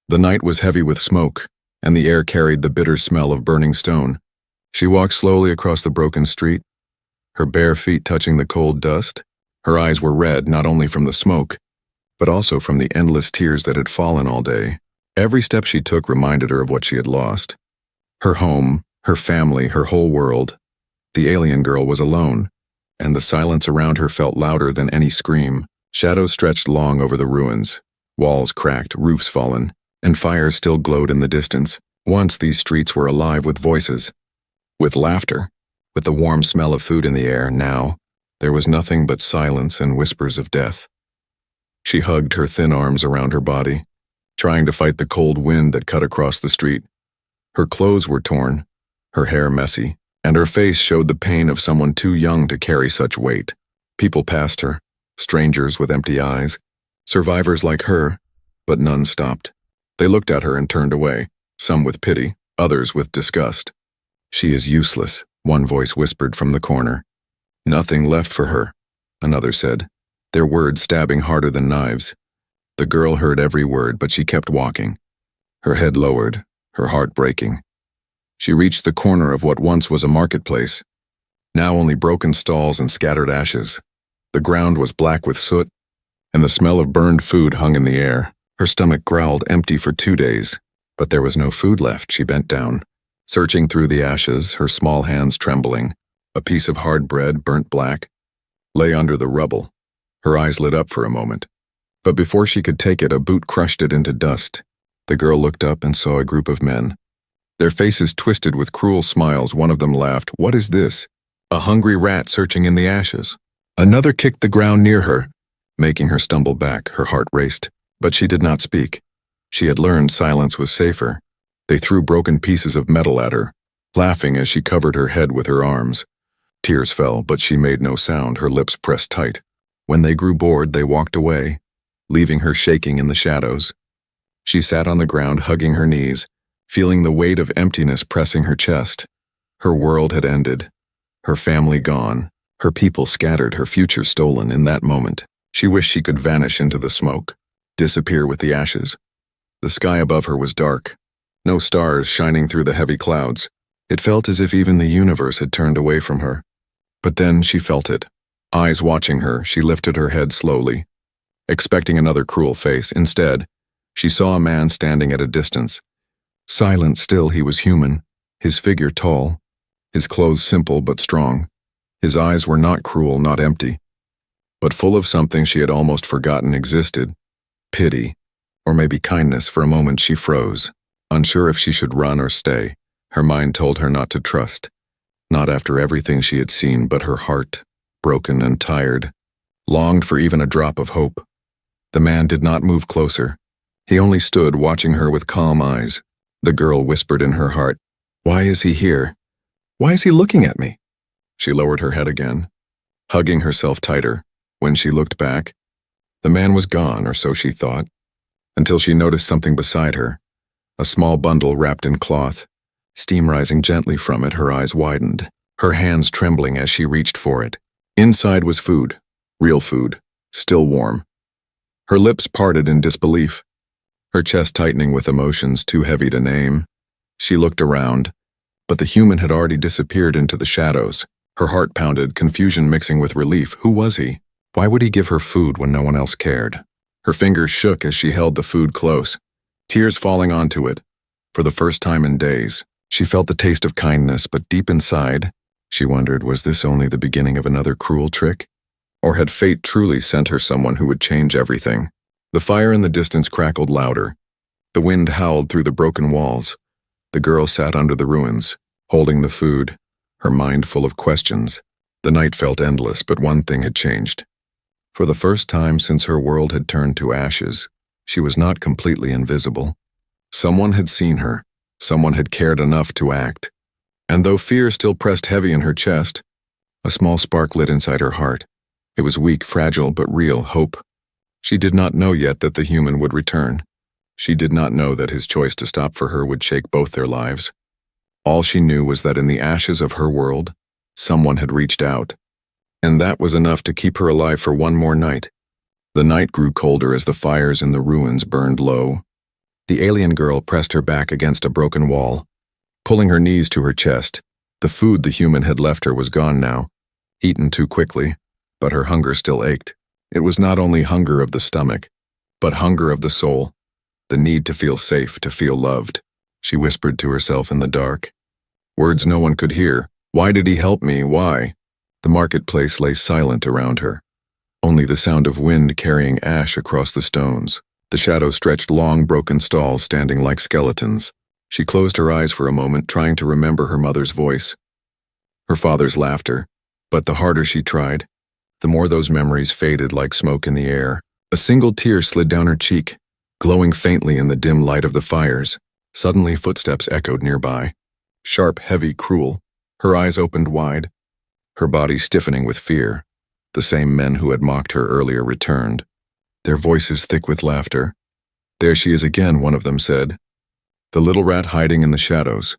The night was heavy with smoke, and the air carried the bitter smell of burning stone. She walked slowly across the broken street, her bare feet touching the cold dust. Her eyes were red not only from the smoke, but also from the endless tears that had fallen all day. Every step she took reminded her of what she had lost. Her home, her family, her whole world. The alien girl was alone, and the silence around her felt louder than any scream. Shadows stretched long over the ruins, walls cracked, roofs fallen, and fires still glowed in the distance. Once these streets were alive with voices, with laughter, with the warm smell of food in the air. Now, there was nothing but silence and whispers of death. She hugged her thin arms around her body, trying to fight the cold wind that cut across the street. Her clothes were torn, her hair messy, and her face showed the pain of someone too young to carry such weight. People passed her, strangers with empty eyes, survivors like her, but none stopped. They looked at her and turned away, some with pity, others with disgust. "She is useless," one voice whispered from the corner. "Nothing left for her," another said, their words stabbing harder than knives. The girl heard every word, but she kept walking, her head lowered, her heart breaking. She reached the corner of what once was a marketplace, now only broken stalls and scattered ashes. The ground was black with soot, and the smell of burned food hung in the air. Her stomach growled, empty for 2 days, but there was no food left. She bent down, searching through the ashes, her small hands trembling. A piece of hard bread, burnt black, lay under the rubble. Her eyes lit up for a moment, but before she could take it, a boot crushed it into dust. The girl looked up and saw a group of men. Their faces twisted with cruel smiles. One of them laughed. "What is this?" "A hungry rat searching in the ashes." Another kicked the ground near her, making her stumble back. Her heart raced, but she did not speak. She had learned silence was safer. They threw broken pieces of metal at her, laughing as she covered her head with her arms. Tears fell, but she made no sound, her lips pressed tight. When they grew bored, they walked away, leaving her shaking in the shadows. She sat on the ground, hugging her knees, feeling the weight of emptiness pressing her chest. Her world had ended, her family gone, her people scattered, her future stolen. In that moment, she wished she could vanish into the smoke, disappear with the ashes. The sky above her was dark, no stars shining through the heavy clouds. It felt as if even the universe had turned away from her. But then she felt it. Eyes watching her, she lifted her head slowly, expecting another cruel face. Instead, she saw a man standing at a distance. Silent still, he was human, his figure tall, his clothes simple but strong. His eyes were not cruel, not empty, but full of something she had almost forgotten existed. Pity, or maybe kindness. For a moment she froze, unsure if she should run or stay. Her mind told her not to trust, not after everything she had seen, but her heart, broken and tired, longed for even a drop of hope. The man did not move closer. He only stood watching her with calm eyes. The girl whispered in her heart, "Why is he here? Why is he looking at me?" She lowered her head again, hugging herself tighter. When she looked back, the man was gone, or so she thought, until she noticed something beside her, a small bundle wrapped in cloth. Steam rising gently from it, her eyes widened, her hands trembling as she reached for it. Inside was food, real food, still warm. Her lips parted in disbelief, her chest tightening with emotions too heavy to name. She looked around, but the human had already disappeared into the shadows. Her heart pounded, confusion mixing with relief. Who was he? Why would he give her food when no one else cared? Her fingers shook as she held the food close, tears falling onto it. For the first time in days, she felt the taste of kindness, but deep inside, she wondered, was this only the beginning of another cruel trick? Or had fate truly sent her someone who would change everything? The fire in the distance crackled louder. The wind howled through the broken walls. The girl sat under the ruins, holding the food, her mind full of questions. The night felt endless, but one thing had changed. For the first time since her world had turned to ashes, she was not completely invisible. Someone had seen her. Someone had cared enough to act. And though fear still pressed heavy in her chest, a small spark lit inside her heart. It was weak, fragile, but real hope. She did not know yet that the human would return. She did not know that his choice to stop for her would shake both their lives. All she knew was that in the ashes of her world, someone had reached out. And that was enough to keep her alive for one more night. The night grew colder as the fires in the ruins burned low. The alien girl pressed her back against a broken wall, pulling her knees to her chest. The food the human had left her was gone now, eaten too quickly, but her hunger still ached. It was not only hunger of the stomach, but hunger of the soul, the need to feel safe, to feel loved. She whispered to herself in the dark. Words no one could hear. Why did he help me? Why? The marketplace lay silent around her. Only the sound of wind carrying ash across the stones. The shadows stretched long, broken stalls standing like skeletons. She closed her eyes for a moment, trying to remember her mother's voice, her father's laughter. But the harder she tried, the more those memories faded like smoke in the air. A single tear slid down her cheek, glowing faintly in the dim light of the fires. Suddenly footsteps echoed nearby. Sharp, heavy, cruel. Her eyes opened wide, her body stiffening with fear. The same men who had mocked her earlier returned, their voices thick with laughter. There she is again, one of them said. The little rat hiding in the shadows.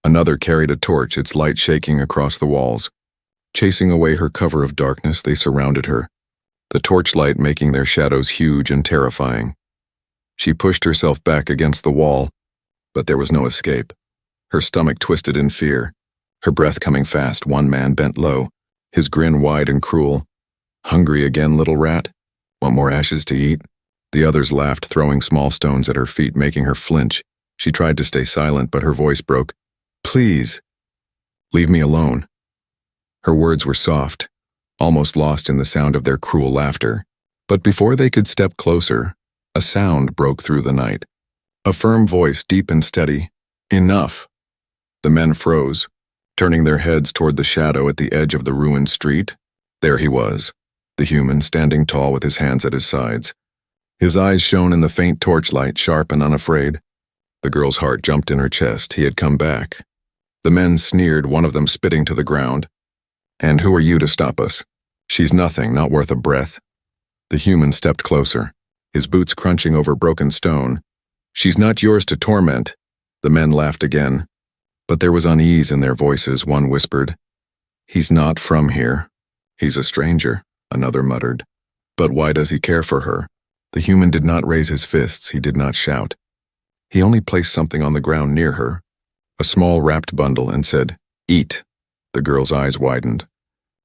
Another carried a torch, its light shaking across the walls. Chasing away her cover of darkness, they surrounded her, the torchlight making their shadows huge and terrifying. She pushed herself back against the wall, but there was no escape. Her stomach twisted in fear, her breath coming fast. One man bent low, his grin wide and cruel. Hungry again, little rat? Want more ashes to eat? The others laughed, throwing small stones at her feet, making her flinch. She tried to stay silent, but her voice broke. Please, leave me alone. Her words were soft, almost lost in the sound of their cruel laughter. But before they could step closer, a sound broke through the night. A firm voice, deep and steady. Enough. The men froze, turning their heads toward the shadow at the edge of the ruined street. There he was, the human, standing tall with his hands at his sides. His eyes shone in the faint torchlight, sharp and unafraid. The girl's heart jumped in her chest. He had come back. The men sneered, one of them spitting to the ground. And who are you to stop us? She's nothing, not worth a breath. The human stepped closer, his boots crunching over broken stone. She's not yours to torment. The men laughed again, but there was unease in their voices. One whispered, He's not from here. He's a stranger, another muttered. But why does he care for her? The human did not raise his fists, he did not shout. He only placed something on the ground near her, a small wrapped bundle, and said, Eat. The girl's eyes widened,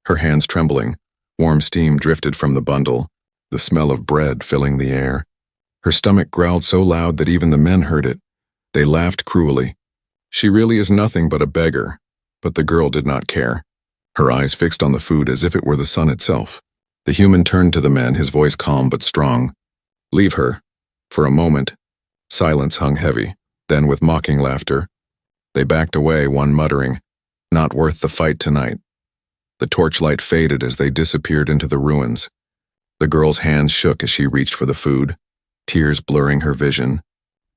her hands trembling. Warm steam drifted from the bundle, the smell of bread filling the air. Her stomach growled so loud that even the men heard it. They laughed cruelly. She really is nothing but a beggar, but the girl did not care, her eyes fixed on the food as if it were the sun itself. The human turned to the men, his voice calm but strong. Leave her. For a moment, silence hung heavy. Then, with mocking laughter, they backed away, one muttering, Not worth the fight tonight. The torchlight faded as they disappeared into the ruins. The girl's hands shook as she reached for the food, tears blurring her vision.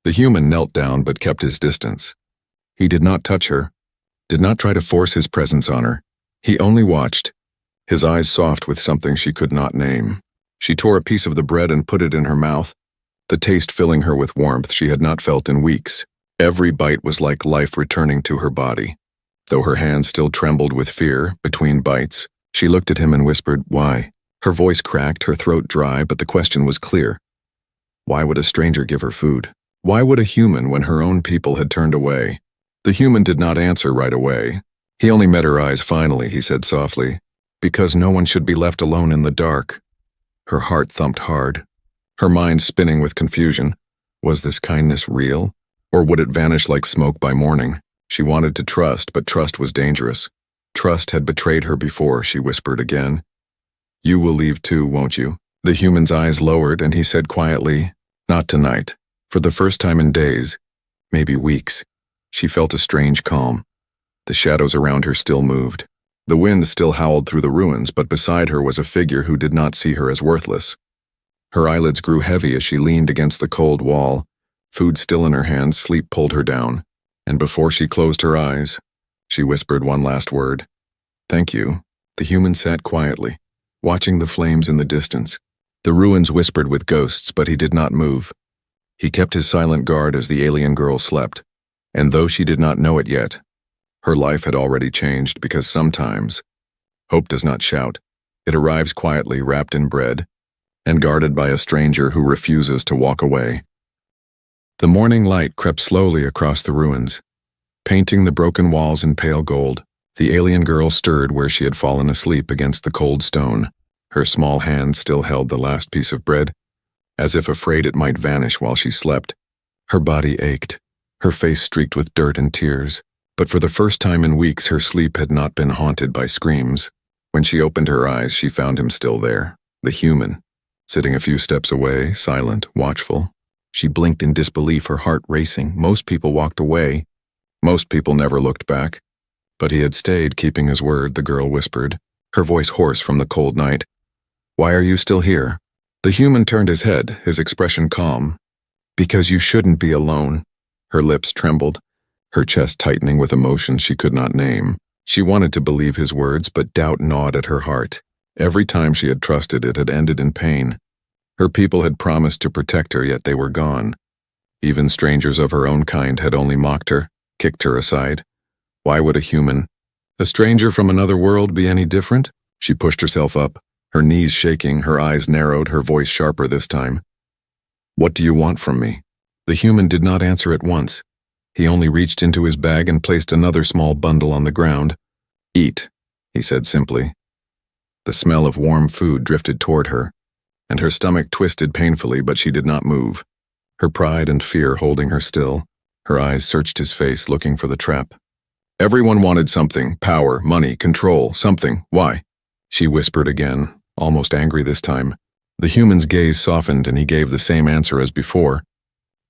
The human knelt down but kept his distance. He did not touch her, did not try to force his presence on her. He only watched, his eyes soft with something she could not name. She tore a piece of the bread and put it in her mouth, the taste filling her with warmth she had not felt in weeks. Every bite was like life returning to her body. Though her hands still trembled with fear, between bites, she looked at him and whispered, Why? Her voice cracked, her throat dry, but the question was clear. Why would a stranger give her food? Why would a human when her own people had turned away? The human did not answer right away. He only met her eyes finally, he said softly, Because no one should be left alone in the dark. Her heart thumped hard, her mind spinning with confusion. Was this kindness real, or would it vanish like smoke by morning? She wanted to trust, but trust was dangerous. Trust had betrayed her before, she whispered again. You will leave too, won't you? The human's eyes lowered and he said quietly, Not tonight. For the first time in days, maybe weeks, she felt a strange calm. The shadows around her still moved. The wind still howled through the ruins, but beside her was a figure who did not see her as worthless. Her eyelids grew heavy as she leaned against the cold wall. Food still in her hands, sleep pulled her down. And before she closed her eyes, she whispered one last word. Thank you. The human sat quietly, watching the flames in the distance. The ruins whispered with ghosts, but he did not move. He kept his silent guard as the alien girl slept. And though she did not know it yet, her life had already changed, because sometimes hope does not shout. It arrives quietly, wrapped in bread, and guarded by a stranger who refuses to walk away. The morning light crept slowly across the ruins, painting the broken walls in pale gold. The alien girl stirred where she had fallen asleep against the cold stone. Her small hand still held the last piece of bread, as if afraid it might vanish while she slept. Her body ached, her face streaked with dirt and tears, but for the first time in weeks her sleep had not been haunted by screams. When she opened her eyes, she found him still there, the human, sitting a few steps away, silent, watchful. She blinked in disbelief, her heart racing. Most people walked away. Most people never looked back. But he had stayed, keeping his word, the girl whispered, her voice hoarse from the cold night. "Why are you still here?" The human turned his head, his expression calm. "Because you shouldn't be alone." Her lips trembled, her chest tightening with emotions she could not name. She wanted to believe his words, but doubt gnawed at her heart. Every time she had trusted, it had ended in pain. Her people had promised to protect her, yet they were gone. Even strangers of her own kind had only mocked her, kicked her aside. Why would a human, a stranger from another world, be any different? She pushed herself up, her knees shaking, her eyes narrowed, her voice sharper this time. "What do you want from me?" The human did not answer at once. He only reached into his bag and placed another small bundle on the ground. "Eat," he said simply. The smell of warm food drifted toward her, and her stomach twisted painfully, but she did not move. Her pride and fear holding her still, her eyes searched his face, looking for the trap. Everyone wanted something, power, money, control, something. Why? She whispered again, almost angry this time. The human's gaze softened and he gave the same answer as before.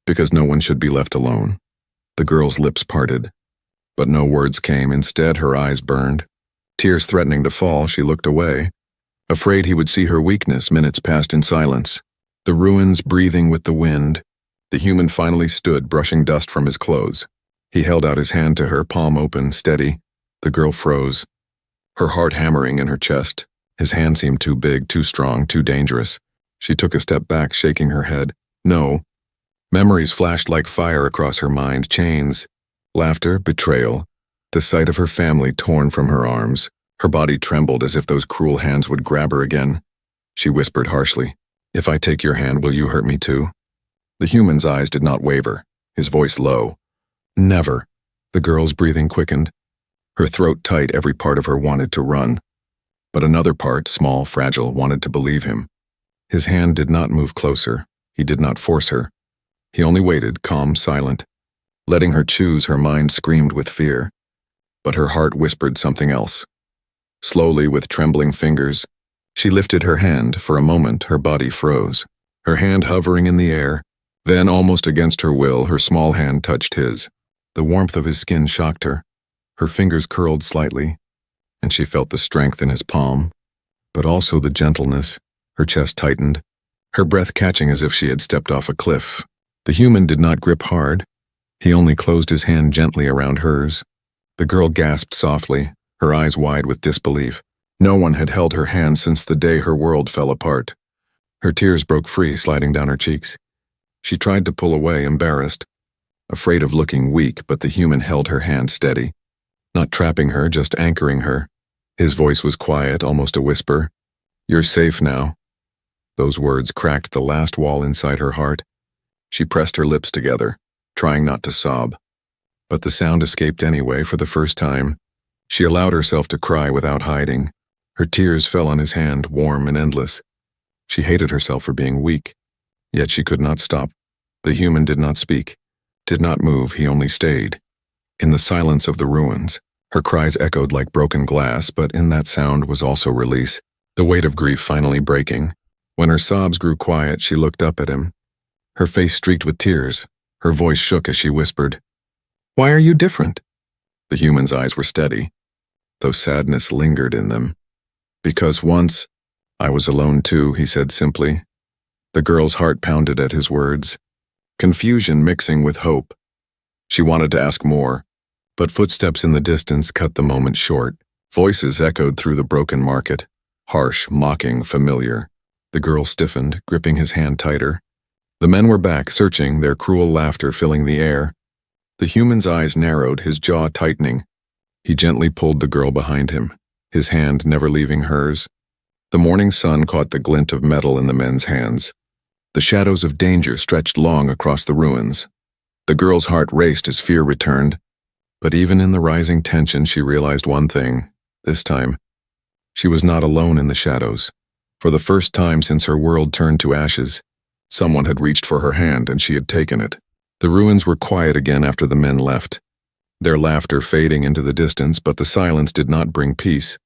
Because no one should be left alone. The girl's lips parted, but no words came. Instead, her eyes burned. Tears threatening to fall, she looked away. Afraid he would see her weakness, minutes passed in silence. The ruins breathing with the wind. The human finally stood, brushing dust from his clothes. He held out his hand to her, palm open, steady. The girl froze, her heart hammering in her chest. His hand seemed too big, too strong, too dangerous. She took a step back, shaking her head. No. Memories flashed like fire across her mind, chains, laughter, betrayal, the sight of her family torn from her arms. Her body trembled as if those cruel hands would grab her again. She whispered harshly, "If I take your hand, will you hurt me too?" The human's eyes did not waver, his voice low. "Never." The girl's breathing quickened, her throat tight, every part of her wanted to run. But another part, small, fragile, wanted to believe him. His hand did not move closer, he did not force her. He only waited, calm, silent. Letting her choose, her mind screamed with fear. But her heart whispered something else. Slowly, with trembling fingers, she lifted her hand. For a moment, her body froze, her hand hovering in the air. Then, almost against her will, her small hand touched his. The warmth of his skin shocked her. Her fingers curled slightly, and she felt the strength in his palm, but also the gentleness. Her chest tightened, her breath catching as if she had stepped off a cliff. The human did not grip hard. He only closed his hand gently around hers. The girl gasped softly, her eyes wide with disbelief. No one had held her hand since the day her world fell apart. Her tears broke free, sliding down her cheeks. She tried to pull away, embarrassed, afraid of looking weak, but the human held her hand steady, not trapping her, just anchoring her. His voice was quiet, almost a whisper. "You're safe now." Those words cracked the last wall inside her heart. She pressed her lips together, trying not to sob. But the sound escaped anyway. For the first time, she allowed herself to cry without hiding. Her tears fell on his hand, warm and endless. She hated herself for being weak, yet she could not stop. The human did not speak, did not move, he only stayed. In the silence of the ruins, her cries echoed like broken glass, but in that sound was also release, the weight of grief finally breaking. When her sobs grew quiet, she looked up at him, her face streaked with tears. Her voice shook as she whispered, "Why are you different?" The human's eyes were steady, though sadness lingered in them. "Because once, I was alone too," he said simply. The girl's heart pounded at his words, confusion mixing with hope. She wanted to ask more, but footsteps in the distance cut the moment short. Voices echoed through the broken market, harsh, mocking, familiar. The girl stiffened, gripping his hand tighter. The men were back, searching, their cruel laughter filling the air. The human's eyes narrowed, his jaw tightening. He gently pulled the girl behind him, his hand never leaving hers. The morning sun caught the glint of metal in the men's hands. The shadows of danger stretched long across the ruins, The girl's heart raced as fear returned. But even in the rising tension, she realized one thing. This time, she was not alone in the shadows. For the first time since her world turned to ashes, someone had reached for her hand and she had taken it. The ruins were quiet again after the men left, their laughter fading into the distance, but the silence did not bring peace.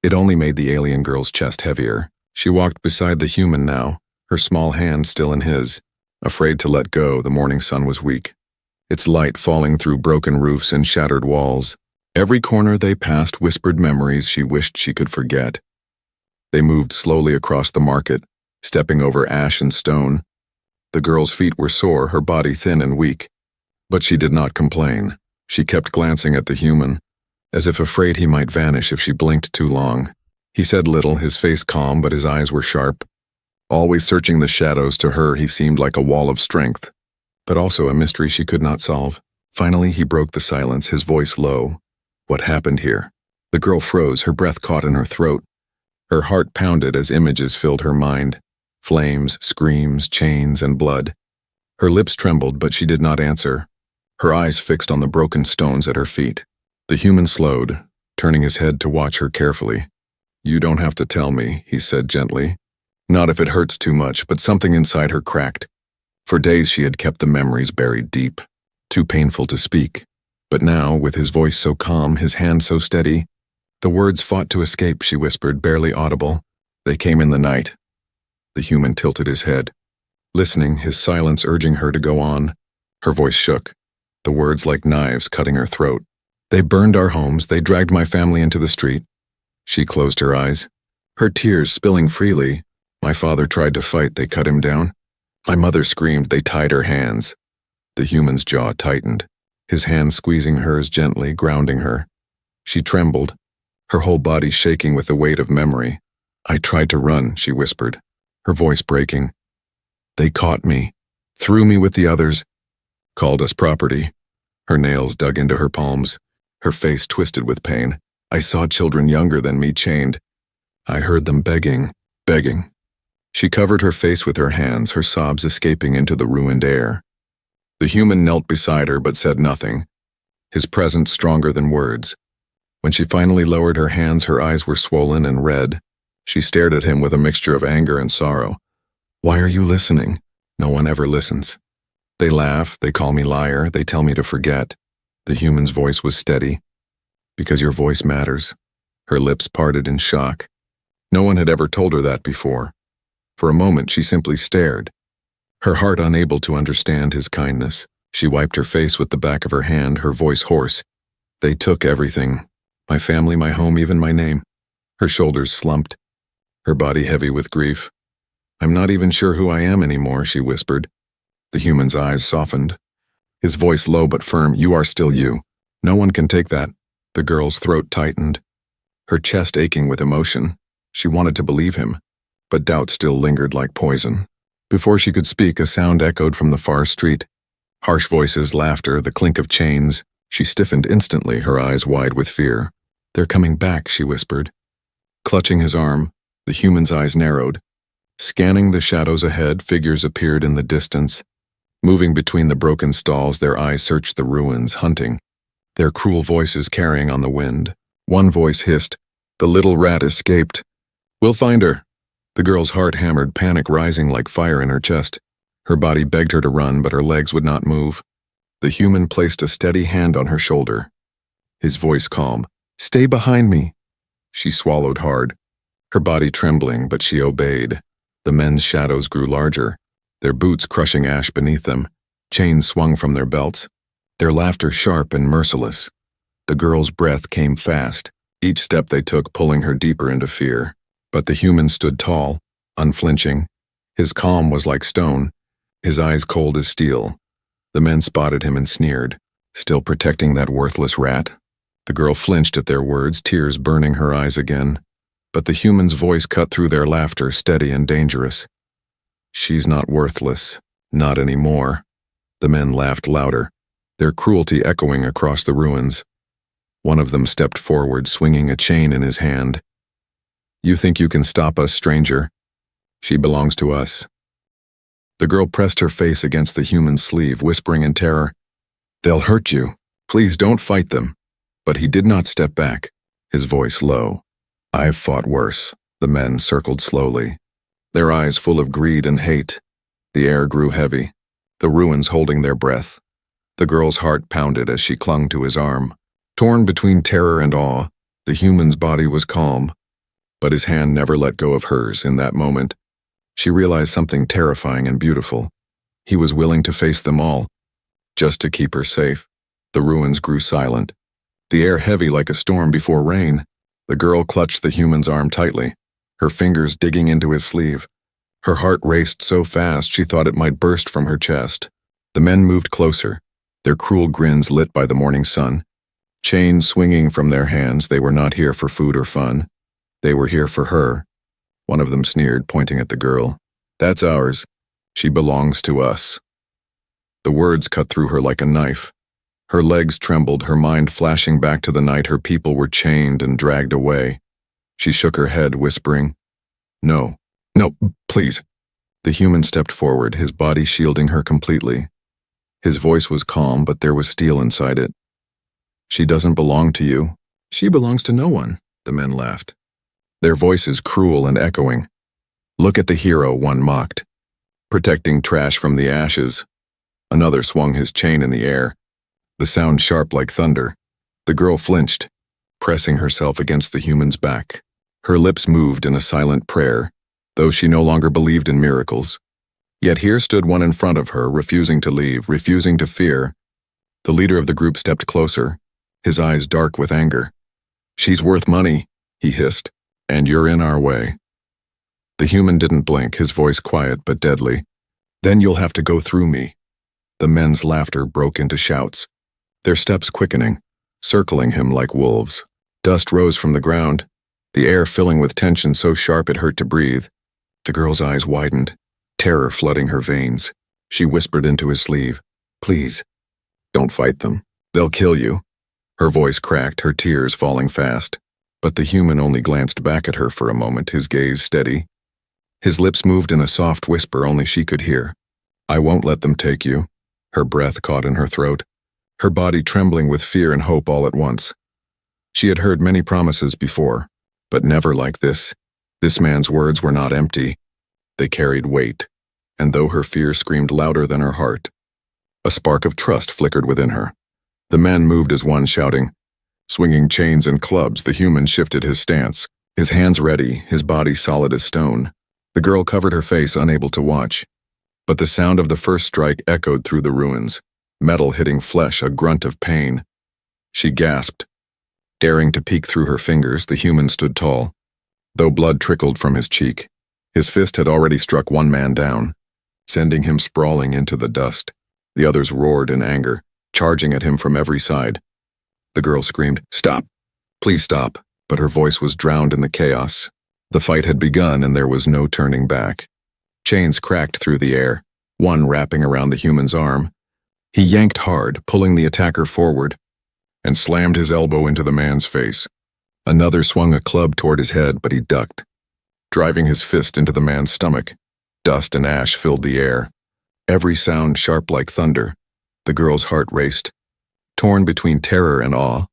It only made the alien girl's chest heavier. She walked beside the human now, her small hand still in his. Afraid to let go, the morning sun was weak, its light falling through broken roofs and shattered walls. Every corner they passed whispered memories she wished she could forget. They moved slowly across the market, stepping over ash and stone. The girl's feet were sore, her body thin and weak. But she did not complain. She kept glancing at the human, as if afraid he might vanish if she blinked too long. He said little, his face calm, but his eyes were sharp. Always searching the shadows, to her he seemed like a wall of strength, but also a mystery she could not solve. Finally, he broke the silence, his voice low. What happened here? The girl froze, her breath caught in her throat. Her heart pounded as images filled her mind. Flames, screams, chains, and blood. Her lips trembled, but she did not answer, her eyes fixed on the broken stones at her feet. The human slowed, turning his head to watch her carefully. You don't have to tell me, he said gently. Not if it hurts too much, but something inside her cracked. For days she had kept the memories buried deep, too painful to speak. But now, with his voice so calm, his hand so steady, the words fought to escape, she whispered, barely audible. They came in the night. The human tilted his head, listening, his silence urging her to go on. Her voice shook, the words like knives cutting her throat. They burned our homes, they dragged my family into the street. She closed her eyes, her tears spilling freely. My father tried to fight, they cut him down. My mother screamed, they tied her hands. The human's jaw tightened, his hand squeezing hers gently, grounding her. She trembled, her whole body shaking with the weight of memory. I tried to run, she whispered, her voice breaking. They caught me, threw me with the others, called us property. Her nails dug into her palms, her face twisted with pain. I saw children younger than me chained. I heard them begging. She covered her face with her hands, her sobs escaping into the ruined air. The human knelt beside her but said nothing, his presence stronger than words. When she finally lowered her hands, her eyes were swollen and red. She stared at him with a mixture of anger and sorrow. Why are you listening? No one ever listens. They laugh, they call me liar, they tell me to forget. The human's voice was steady. Because your voice matters. Her lips parted in shock. No one had ever told her that before. For a moment she simply stared, her heart unable to understand his kindness. She wiped her face with the back of her hand, her voice hoarse. They took everything. My family, my home, even my name. Her shoulders slumped, her body heavy with grief. I'm not even sure who I am anymore, she whispered. The human's eyes softened, his voice low but firm. You are still you. No one can take that. The girl's throat tightened, her chest aching with emotion. She wanted to believe him, but doubt still lingered like poison. Before she could speak, a sound echoed from the far street. Harsh voices, laughter, the clink of chains. She stiffened instantly, her eyes wide with fear. They're coming back, she whispered. Clutching his arm, the human's eyes narrowed. Scanning the shadows ahead, figures appeared in the distance. Moving between the broken stalls, their eyes searched the ruins, hunting, their cruel voices carrying on the wind. One voice hissed, the little rat escaped. We'll find her. The girl's heart hammered, panic rising like fire in her chest. Her body begged her to run, but her legs would not move. The human placed a steady hand on her shoulder, his voice calm. Stay behind me. She swallowed hard, her body trembling, but she obeyed. The men's shadows grew larger, their boots crushing ash beneath them. Chains swung from their belts, their laughter sharp and merciless. The girl's breath came fast, each step they took pulling her deeper into fear. But the human stood tall, unflinching. His calm was like stone, his eyes cold as steel. The men spotted him and sneered, still protecting that worthless rat. The girl flinched at their words, tears burning her eyes again. But the human's voice cut through their laughter, steady and dangerous. She's not worthless, not anymore. The men laughed louder, their cruelty echoing across the ruins. One of them stepped forward, swinging a chain in his hand. You think you can stop us, stranger? She belongs to us. The girl pressed her face against the human's sleeve, whispering in terror, They'll hurt you. Please don't fight them. But he did not step back, his voice low. I've fought worse. The men circled slowly, their eyes full of greed and hate. The air grew heavy, the ruins holding their breath. The girl's heart pounded as she clung to his arm. Torn between terror and awe, the human's body was calm, but his hand never let go of hers in that moment. She realized something terrifying and beautiful. He was willing to face them all, just to keep her safe. The ruins grew silent, the air heavy like a storm before rain. The girl clutched the human's arm tightly, her fingers digging into his sleeve. Her heart raced so fast she thought it might burst from her chest. The men moved closer, their cruel grins lit by the morning sun. Chains swinging from their hands, they were not here for food or fun. They were here for her. One of them sneered, pointing at the girl. That's ours. She belongs to us. The words cut through her like a knife. Her legs trembled, her mind flashing back to the night her people were chained and dragged away. She shook her head, whispering, No, please. The human stepped forward, his body shielding her completely. His voice was calm, but there was steel inside it. She doesn't belong to you. She belongs to no one, the men laughed, their voices cruel and echoing. Look at the hero, one mocked, protecting trash from the ashes. Another swung his chain in the air, the sound sharp like thunder. The girl flinched, pressing herself against the human's back. Her lips moved in a silent prayer, though she no longer believed in miracles. Yet here stood one in front of her, refusing to leave, refusing to fear. The leader of the group stepped closer, his eyes dark with anger. She's worth money, he hissed, and you're in our way. The human didn't blink, his voice quiet but deadly. Then you'll have to go through me. The men's laughter broke into shouts, their steps quickening, circling him like wolves. Dust rose from the ground, the air filling with tension so sharp it hurt to breathe. The girl's eyes widened, terror flooding her veins. She whispered into his sleeve, Please, don't fight them. They'll kill you. Her voice cracked, her tears falling fast. But the human only glanced back at her for a moment, his gaze steady. His lips moved in a soft whisper only she could hear. I won't let them take you. Her breath caught in her throat, her body trembling with fear and hope all at once. She had heard many promises before, but never like this. This man's words were not empty. They carried weight, and though her fear screamed louder than her heart, a spark of trust flickered within her. The men moved as one, shouting. Swinging chains and clubs, the human shifted his stance, his hands ready, his body solid as stone. The girl covered her face, unable to watch. But the sound of the first strike echoed through the ruins, metal hitting flesh, a grunt of pain. She gasped. Daring to peek through her fingers, the human stood tall. Though blood trickled from his cheek, his fist had already struck one man down, sending him sprawling into the dust. The others roared in anger, charging at him from every side. The girl screamed, Stop! Please stop! But her voice was drowned in the chaos. The fight had begun and there was no turning back. Chains cracked through the air, one wrapping around the human's arm. He yanked hard, pulling the attacker forward, and slammed his elbow into the man's face. Another swung a club toward his head, but he ducked, driving his fist into the man's stomach. Dust and ash filled the air, every sound sharp like thunder. The girl's heart raced, torn between terror and awe.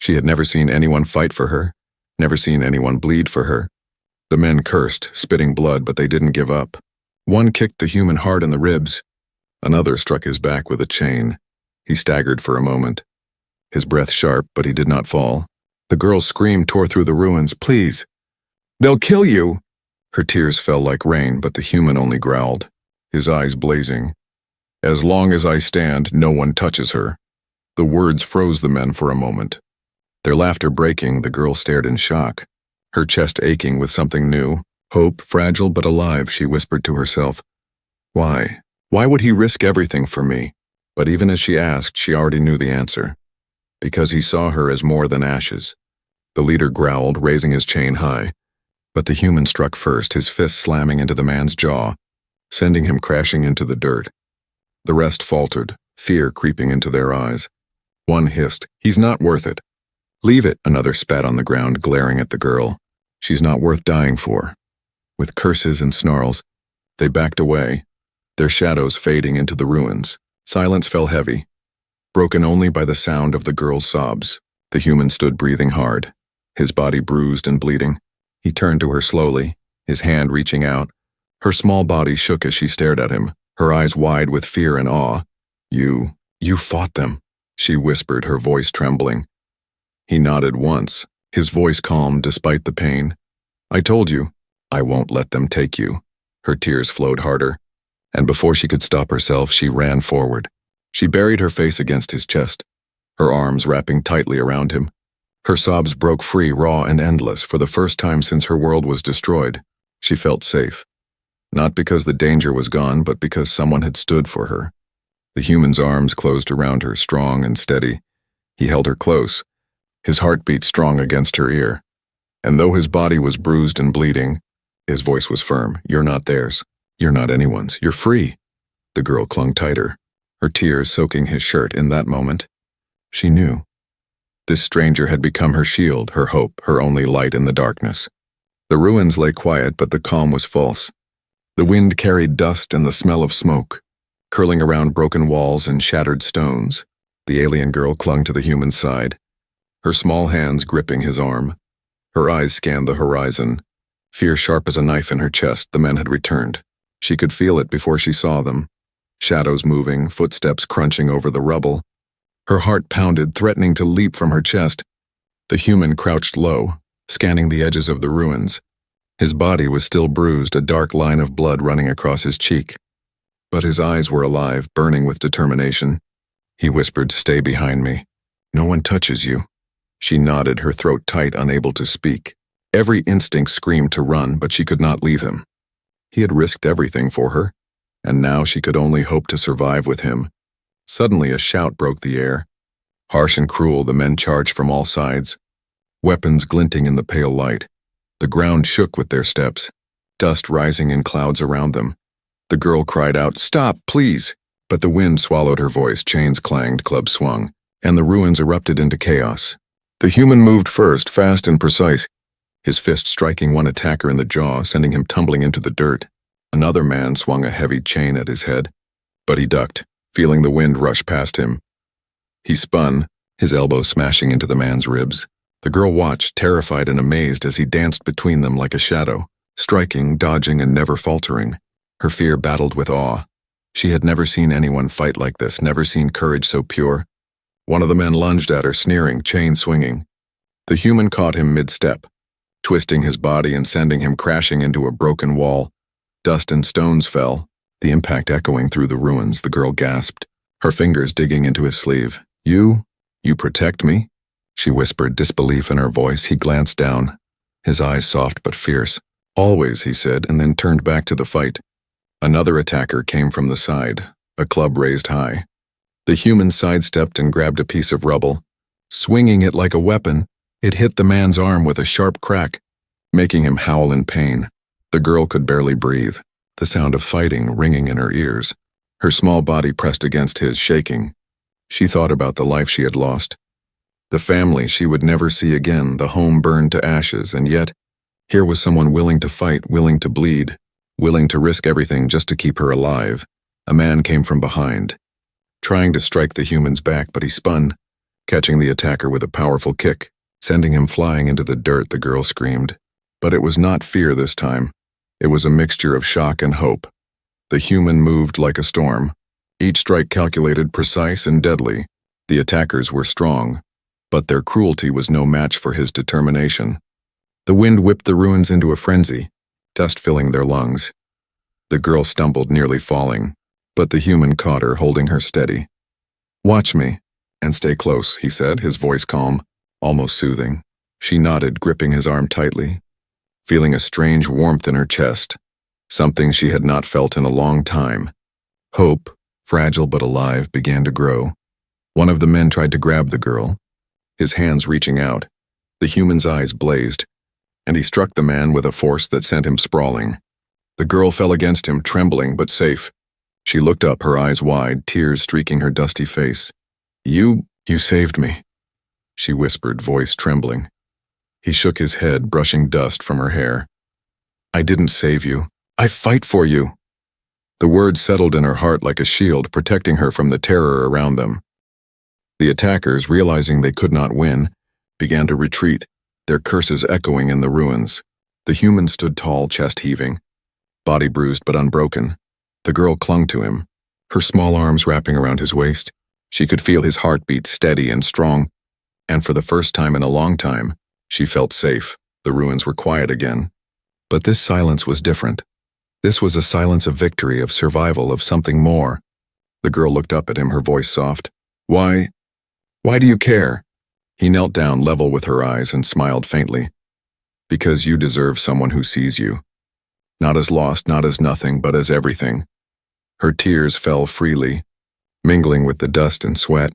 She had never seen anyone fight for her, never seen anyone bleed for her. The men cursed, spitting blood, but they didn't give up. One kicked the human hard in the ribs. Another struck his back with a chain. He staggered for a moment, his breath sharp, but he did not fall. The girl's scream tore through the ruins, Please! They'll kill you! Her tears fell like rain, but the human only growled, his eyes blazing. As long as I stand, no one touches her. The words froze the men for a moment. Their laughter breaking, the girl stared in shock, her chest aching with something new. Hope, fragile but alive, she whispered to herself. Why? Why would he risk everything for me? But even as she asked, she already knew the answer. Because he saw her as more than ashes. The leader growled, raising his chain high. But the human struck first, his fist slamming into the man's jaw, sending him crashing into the dirt. The rest faltered, fear creeping into their eyes. One hissed, He's not worth it. Leave it, another spat on the ground, glaring at the girl. She's not worth dying for. With curses and snarls, they backed away, their shadows fading into the ruins. Silence fell heavy. broken only by the sound of the girl's sobs. The human stood breathing hard, his body bruised and bleeding. He turned to her slowly, his hand reaching out. Her small body shook as she stared at him, her eyes wide with fear and awe. You fought them," she whispered, her voice trembling. He nodded once, his voice calm despite the pain. "I told you, I won't let them take you." Her tears flowed harder, and before she could stop herself, she ran forward. She buried her face against his chest, her arms wrapping tightly around him. Her sobs broke free, raw and endless. For the first time since her world was destroyed, she felt safe. Not because the danger was gone, but because someone had stood for her. The human's arms closed around her, strong and steady. He held her close, his heartbeat strong against her ear. And though his body was bruised and bleeding, his voice was firm. "You're not theirs. You're not anyone's. You're free." The girl clung tighter, her tears soaking his shirt. In that moment, she knew. This stranger had become her shield, her hope, her only light in the darkness. The ruins lay quiet, but the calm was false. The wind carried dust and the smell of smoke, curling around broken walls and shattered stones. The alien girl clung to the human's side, her small hands gripping his arm. Her eyes scanned the horizon, fear sharp as a knife in her chest. The men had returned. She could feel it before she saw them. Shadows moving, footsteps crunching over the rubble. Her heart pounded, threatening to leap from her chest. The human crouched low, scanning the edges of the ruins. His body was still bruised, a dark line of blood running across his cheek. But his eyes were alive, burning with determination. He whispered, "Stay behind me. No one touches you." She nodded, her throat tight, unable to speak. Every instinct screamed to run, but she could not leave him. He had risked everything for her, and now she could only hope to survive with him. Suddenly a shout broke the air. Harsh and cruel, the men charged from all sides, weapons glinting in the pale light. The ground shook with their steps, dust rising in clouds around them. The girl cried out, "Stop, please!" But the wind swallowed her voice, chains clanged, clubs swung, and the ruins erupted into chaos. The human moved first, fast and precise, his fist striking one attacker in the jaw, sending him tumbling into the dirt. Another man swung a heavy chain at his head, but he ducked, feeling the wind rush past him. He spun, his elbow smashing into the man's ribs. The girl watched, terrified and amazed, as he danced between them like a shadow, striking, dodging, and never faltering. Her fear battled with awe. She had never seen anyone fight like this, never seen courage so pure. One of the men lunged at her, sneering, chain swinging. The human caught him mid-step, twisting his body and sending him crashing into a broken wall. Dust and stones fell, the impact echoing through the ruins. The girl gasped, her fingers digging into his sleeve. You protect me?" She whispered, disbelief in her voice. He glanced down, his eyes soft but fierce. "Always," he said, and then turned back to the fight. Another attacker came from the side, a club raised high. The human sidestepped and grabbed a piece of rubble. Swinging it like a weapon, it hit the man's arm with a sharp crack, making him howl in pain. The girl could barely breathe, the sound of fighting ringing in her ears. Her small body pressed against his, shaking. She thought about the life she had lost, the family she would never see again, the home burned to ashes, and yet, here was someone willing to fight, willing to bleed, willing to risk everything just to keep her alive. A man came from behind, trying to strike the human's back, but he spun, catching the attacker with a powerful kick, sending him flying into the dirt. The girl screamed. But it was not fear this time. It was a mixture of shock and hope. The human moved like a storm, each strike calculated, precise, and deadly. The attackers were strong, but their cruelty was no match for his determination. The wind whipped the ruins into a frenzy, dust filling their lungs. The girl stumbled, nearly falling, but the human caught her, holding her steady. "Watch me, and stay close," he said, his voice calm, almost soothing. She nodded, gripping his arm tightly, feeling a strange warmth in her chest, something she had not felt in a long time. Hope, fragile but alive, began to grow. One of the men tried to grab the girl, his hands reaching out. The human's eyes blazed, and he struck the man with a force that sent him sprawling. The girl fell against him, trembling but safe. She looked up, her eyes wide, tears streaking her dusty face. You saved me," she whispered, voice trembling. He shook his head, brushing dust from her hair. "I didn't save you. I fight for you." The words settled in her heart like a shield, protecting her from the terror around them. The attackers, realizing they could not win, began to retreat, their curses echoing in the ruins. The human stood tall, chest heaving, body bruised but unbroken. The girl clung to him, her small arms wrapping around his waist. She could feel his heartbeat steady and strong, and for the first time in a long time, she felt safe. The ruins were quiet again. But this silence was different. This was a silence of victory, of survival, of something more. The girl looked up at him, her voice soft. Why do you care? He knelt down level with her eyes and smiled faintly. Because you deserve someone who sees you. Not as lost, not as nothing, but as everything. Her tears fell freely, mingling with the dust and sweat.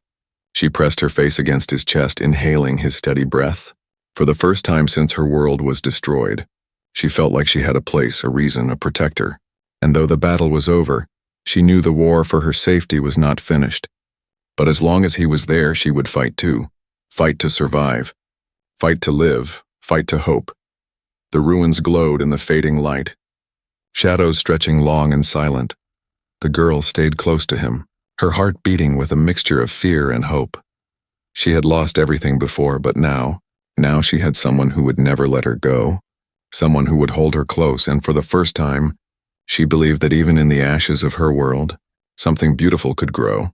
She pressed her face against his chest, inhaling his steady breath. For the first time since her world was destroyed, she felt like she had a place, a reason, a protector. And though the battle was over, she knew the war for her safety was not finished. But as long as he was there, she would fight too. Fight to survive. Fight to live. Fight to hope. The ruins glowed in the fading light, shadows stretching long and silent. The girl stayed close to him, her heart beating with a mixture of fear and hope. She had lost everything before, but now she had someone who would never let her go, someone who would hold her close, and for the first time, she believed that even in the ashes of her world, something beautiful could grow.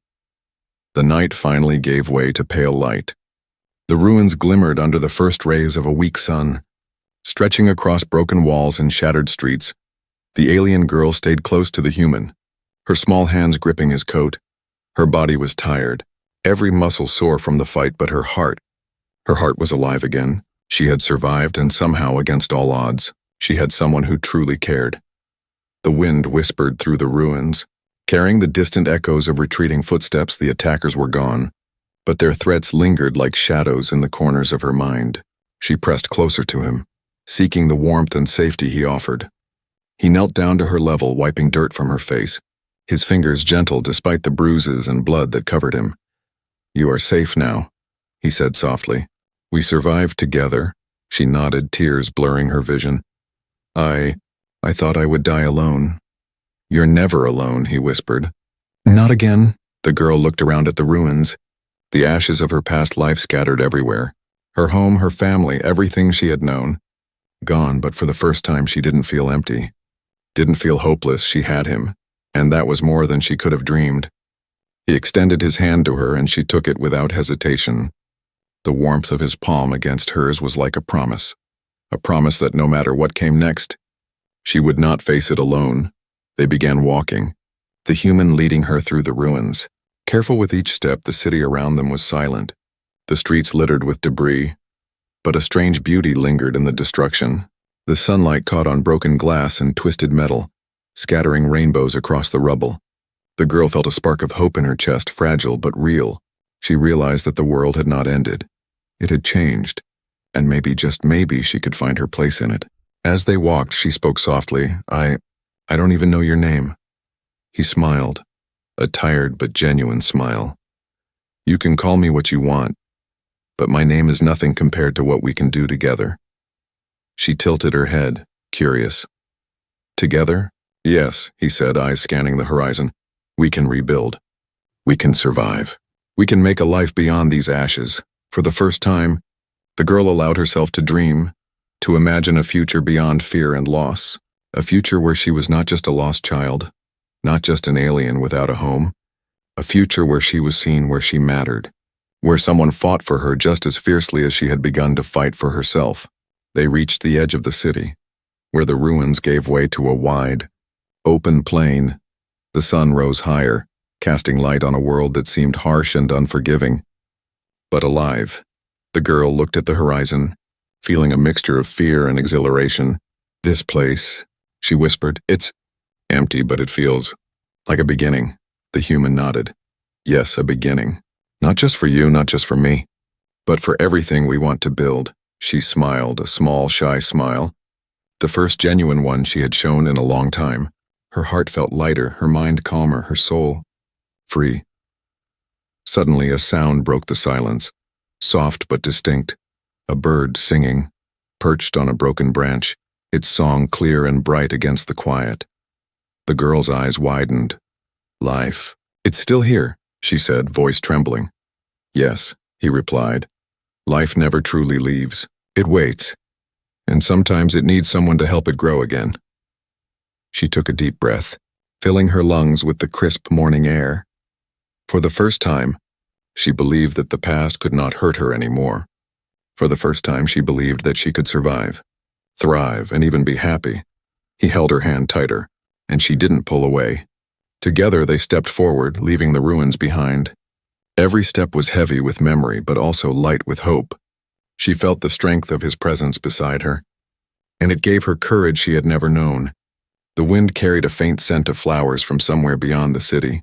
The night finally gave way to pale light. The ruins glimmered under the first rays of a weak sun. Stretching across broken walls and shattered streets, the alien girl stayed close to the human, her small hands gripping his coat. Her body was tired, every muscle sore from the fight, but her heart was alive again. She had survived, and somehow, against all odds, she had someone who truly cared. The wind whispered through the ruins, carrying the distant echoes of retreating footsteps. The attackers were gone, but their threats lingered like shadows in the corners of her mind. She pressed closer to him, seeking the warmth and safety he offered. He knelt down to her level, wiping dirt from her face, his fingers gentle despite the bruises and blood that covered him. You are safe now, he said softly. We survived together. She nodded, tears blurring her vision. I thought I would die alone. You're never alone, he whispered. Not again. The girl looked around at the ruins, the ashes of her past life scattered everywhere. Her home, her family, everything she had known. Gone, but for the first time she didn't feel empty. Didn't feel hopeless. She had him, and that was more than she could have dreamed. He extended his hand to her, and she took it without hesitation. The warmth of his palm against hers was like a promise that no matter what came next, she would not face it alone. They began walking, the human leading her through the ruins. Careful with each step, the city around them was silent, the streets littered with debris, but a strange beauty lingered in the destruction. The sunlight caught on broken glass and twisted metal, scattering rainbows across the rubble. The girl felt a spark of hope in her chest, fragile but real. She realized that the world had not ended. It had changed, and maybe, just maybe, she could find her place in it. As they walked, she spoke softly. I don't even know your name. He smiled, a tired but genuine smile. You can call me what you want, but my name is nothing compared to what we can do together. She tilted her head, curious. Together? Yes, he said, eyes scanning the horizon. We can rebuild. We can survive. We can make a life beyond these ashes. For the first time, the girl allowed herself to dream, to imagine a future beyond fear and loss, a future where she was not just a lost child, not just an alien without a home, a future where she was seen, where she mattered, where someone fought for her just as fiercely as she had begun to fight for herself. They reached the edge of the city, where the ruins gave way to a wide, open plain. The sun rose higher, casting light on a world that seemed harsh and unforgiving, but alive. The girl looked at the horizon, feeling a mixture of fear and exhilaration. This place, she whispered, it's empty, but it feels like a beginning. The human nodded. Yes, a beginning. Not just for you, not just for me, but for everything we want to build. She smiled, a small, shy smile, the first genuine one she had shown in a long time. Her heart felt lighter, her mind calmer, her soul free. Suddenly, a sound broke the silence, soft but distinct. A bird singing, perched on a broken branch, its song clear and bright against the quiet. The girl's eyes widened. Life. It's still here, she said, voice trembling. Yes, he replied. Life never truly leaves. It waits. And sometimes it needs someone to help it grow again. She took a deep breath, filling her lungs with the crisp morning air. For the first time, she believed that the past could not hurt her anymore. For the first time, she believed that she could survive, thrive, and even be happy. He held her hand tighter, and she didn't pull away. Together, they stepped forward, leaving the ruins behind. Every step was heavy with memory, but also light with hope. She felt the strength of his presence beside her, and it gave her courage she had never known. The wind carried a faint scent of flowers from somewhere beyond the city.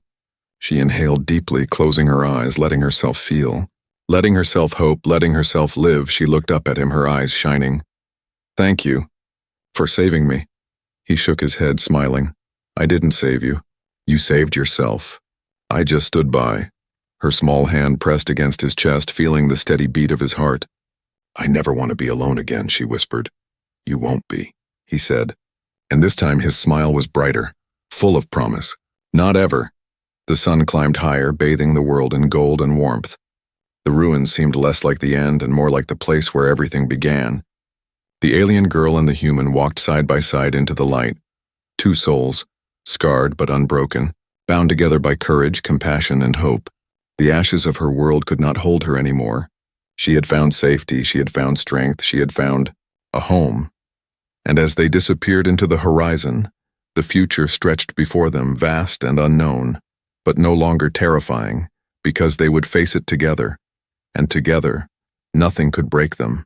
She inhaled deeply, closing her eyes, letting herself feel. Letting herself hope, letting herself live. She looked up at him, her eyes shining. Thank you for saving me. He shook his head, smiling. I didn't save you. You saved yourself. I just stood by. Her small hand pressed against his chest, feeling the steady beat of his heart. I never want to be alone again, she whispered. You won't be, he said. And this time his smile was brighter, full of promise. Not ever. The sun climbed higher, bathing the world in gold and warmth. The ruins seemed less like the end and more like the place where everything began. The alien girl and the human walked side by side into the light. Two souls, scarred but unbroken, bound together by courage, compassion, and hope. The ashes of her world could not hold her anymore. She had found safety, she had found strength, she had found a home. And as they disappeared into the horizon, the future stretched before them, vast and unknown, but no longer terrifying, because they would face it together. And together, nothing could break them.